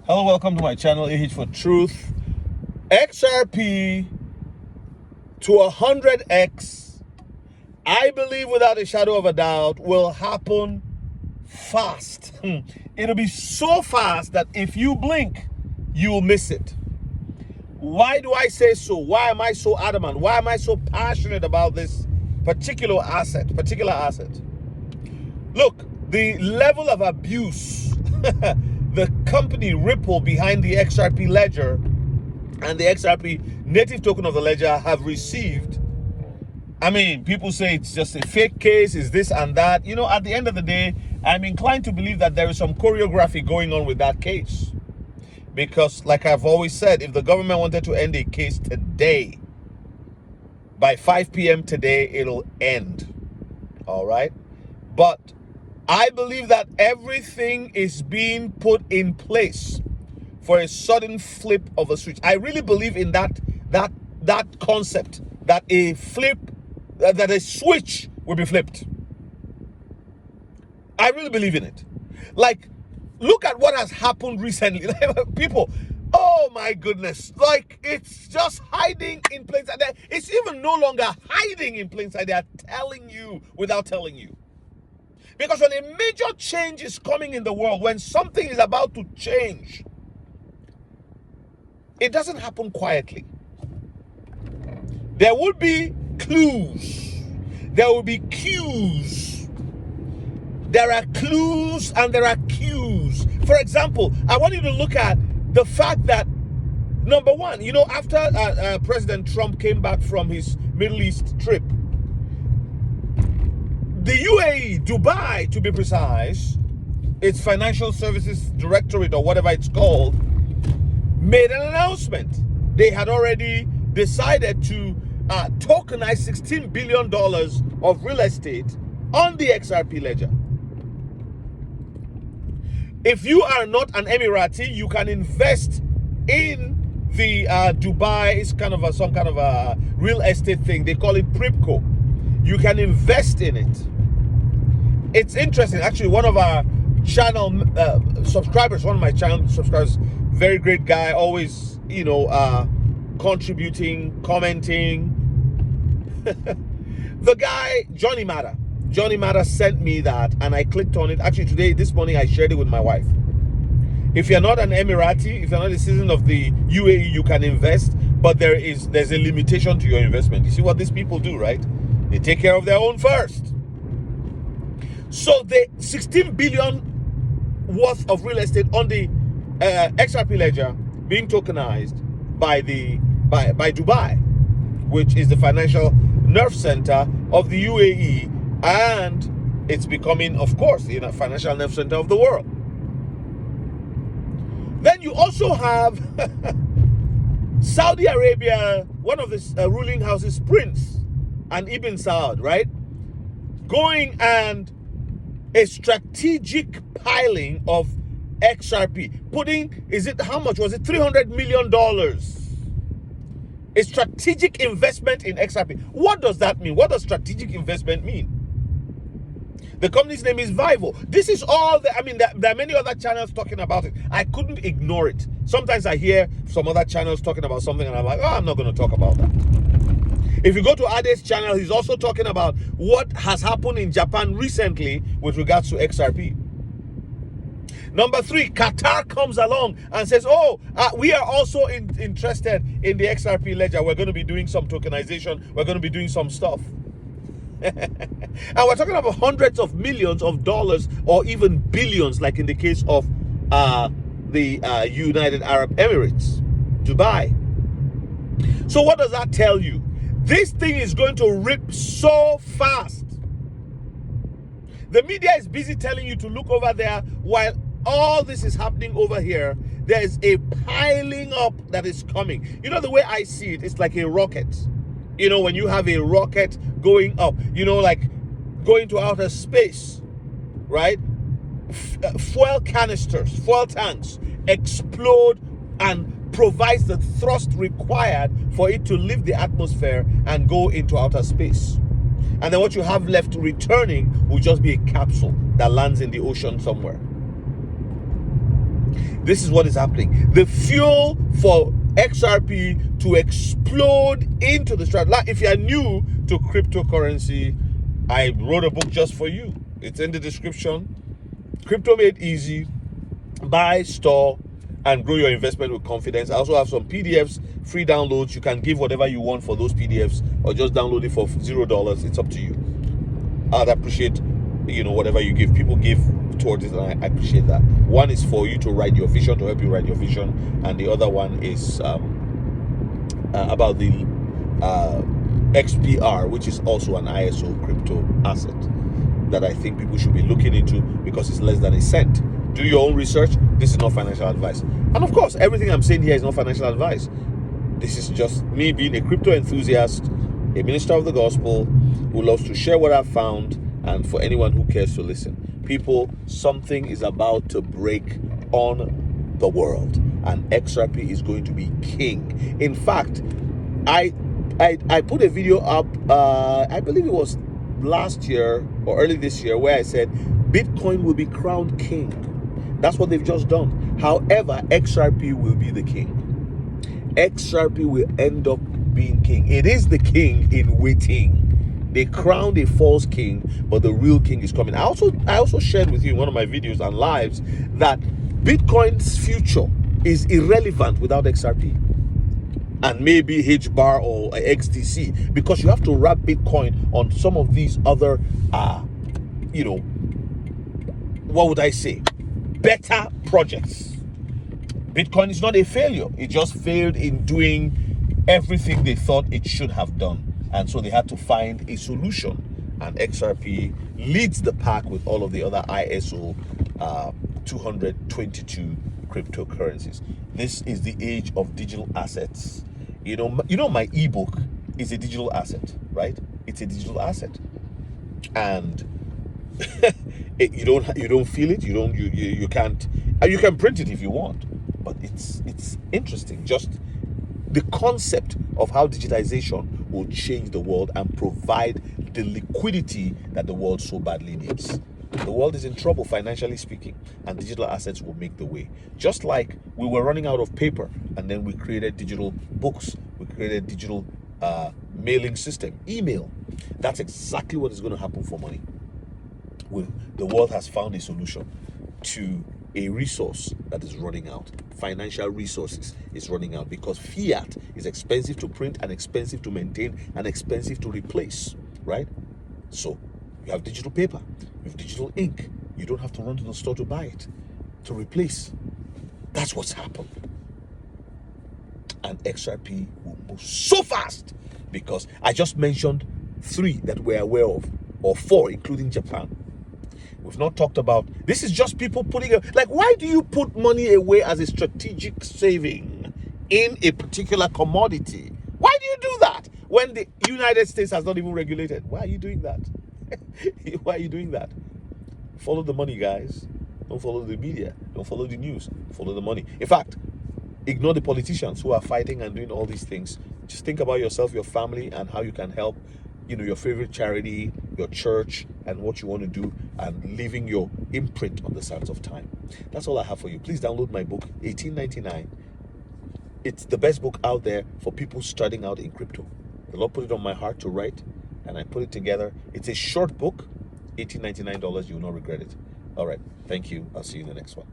Hello, welcome to my channel, AH for Truth. XRP to 100x, I believe without a shadow of a doubt, will happen fast. It'll be so fast that if you blink, you'll miss it. Why do I say so? Why am I so adamant? Why am I so passionate about this particular asset? Look, the level of abuse the company Ripple behind the XRP ledger and the XRP native token of the ledger have received. I mean, people say it's just a fake case, is this and that. You know, at the end of the day, I'm inclined to believe that there is some choreography going on with that case. Because, like I've always said, if the government wanted to end a case today, by 5 p.m. today, it'll end. All right? But I believe that everything is being put in place for a sudden flip of a switch. I really believe in that concept, that a switch will be flipped. I really believe in it. Like, look at what has happened recently. People, oh my goodness, like it's just hiding in plain sight. It's even no longer hiding in plain sight. They are telling you without telling you. Because when a major change is coming in the world, when something is about to change, it doesn't happen quietly. There will be clues. There will be cues. There are clues and there are cues. For example, I want you to look at the fact that, number one, you know, after President Trump came back from his Middle East trip, the UAE, Dubai to be precise, its Financial Services Directorate or whatever it's called, made an announcement. They had already decided to tokenize $16 billion of real estate on the XRP ledger. If you are not an Emirati, you can invest in the Dubai. It's kind of some kind of a real estate thing. They call it Pripco. You can invest in it. It's interesting. Actually, one of our channel subscribers, one of my channel subscribers, very great guy, always, you know, contributing, commenting. The guy, Johnny Matter sent me that, and I clicked on it. Actually, this morning, I shared it with my wife. If you're not an Emirati, if you're not a citizen of the UAE, you can invest, but there's a limitation to your investment. You see what these people do, right? They take care of their own first. So the 16 billion worth of real estate on the XRP ledger being tokenized by Dubai, which is the financial nerve center of the UAE, and it's becoming, of course, the financial nerve center of the world. Then you also have Saudi Arabia, one of the ruling houses, Prince and Ibn Saud, right? Going and a strategic piling of XRP, putting, how much was it? $300 million. A strategic investment in XRP. What does that mean? What does strategic investment mean? The company's name is Vivo. This is all I mean, there are many other channels talking about it. I couldn't ignore it. Sometimes I hear some other channels talking about something and I'm like, oh, I'm not going to talk about that. If you go to Ade's channel, he's also talking about what has happened in Japan recently with regards to XRP. Number three, Qatar comes along and says, oh, we are also interested in the XRP ledger. We're going to be doing some tokenization. We're going to be doing some stuff. And we're talking about hundreds of millions of dollars or even billions, like in the case of the United Arab Emirates, Dubai. So what does that tell you? This thing is going to rip so fast. The media is busy telling you to look over there while all this is happening over here. There is a piling up that is coming. You know, the way I see it, it's like a rocket. You know, when you have a rocket going up, you know, like going to outer space, right? Fuel canisters, fuel tanks explode and provides the thrust required for it to leave the atmosphere and go into outer space. And then what you have left returning will just be a capsule that lands in the ocean somewhere. this is what is happening. The fuel for XRP to explode into the strat. Like, if you are new to cryptocurrency, I wrote a book just for you. It's in the description. Crypto Made Easy. Buy, store, and grow your investment with confidence. I also have some PDFs, free downloads. You can give whatever you want for those PDFs, or just download it for $0. It's up to you. I'd appreciate, whatever you give. People give towards it, and I appreciate that. One is for you to write your vision, to help you write your vision, and the other one is about the XPR, which is also an ISO crypto asset that I think people should be looking into, because it's less than a cent. Do your own research. This is not financial advice. And of course, everything I'm saying here is not financial advice. This is just me being a crypto enthusiast, a minister of the gospel who loves to share what I've found, and for anyone who cares to listen. People, something is about to break on the world, and XRP is going to be king. In fact, I put a video up, I believe it was last year or early this year, where I said Bitcoin will be crowned king. That's what they've just done. However, XRP will be the king. XRP will end up being king. It is the king in waiting. They crowned a false king, but the real king is coming. I also shared with you in one of my videos and lives that Bitcoin's future is irrelevant without XRP and maybe HBAR or XDC, because you have to wrap Bitcoin on some of these other what would I say, better projects. Bitcoin is not a failure. It just failed in doing everything they thought it should have done, and so they had to find a solution, and XRP leads the pack with all of the other ISO 222 cryptocurrencies. This is the age of digital assets. My ebook is a digital asset, right? It's a digital asset, and you don't feel it. You can't. You can print it if you want, but it's interesting. Just the concept of how digitization will change the world and provide the liquidity that the world so badly needs. The world is in trouble financially speaking, and digital assets will make the way. Just like we were running out of paper, and then we created digital books, we created digital mailing system, email. That's exactly what is going to happen for money. The world has found a solution to a resource that is running out. Financial resources is running out because fiat is expensive to print and expensive to maintain and expensive to replace, right? So you have digital paper, you have digital ink. You don't have to run to the store to buy it, to replace. That's what's happened. And XRP will move so fast because I just mentioned 3 that we're aware of, or 4, including Japan. We've not talked about, this is just people putting why do you put money away as a strategic saving in a particular commodity? Why do you do that when the United States has not even regulated? Why are you doing that? Why are you doing that? Follow the money, guys. Don't follow the media. Don't follow the news. Follow the money. In fact, ignore the politicians who are fighting and doing all these things. Just think about yourself, your family, and how you can help, your favorite charity, your church, and what you want to do, and leaving your imprint on the sands of time. That's all I have for you. Please download my book, $18.99. It's the best book out there for people starting out in crypto. The Lord put it on my heart to write, and I put it together. It's a short book, $18.99. You will not regret it. All right. Thank you. I'll see you in the next one.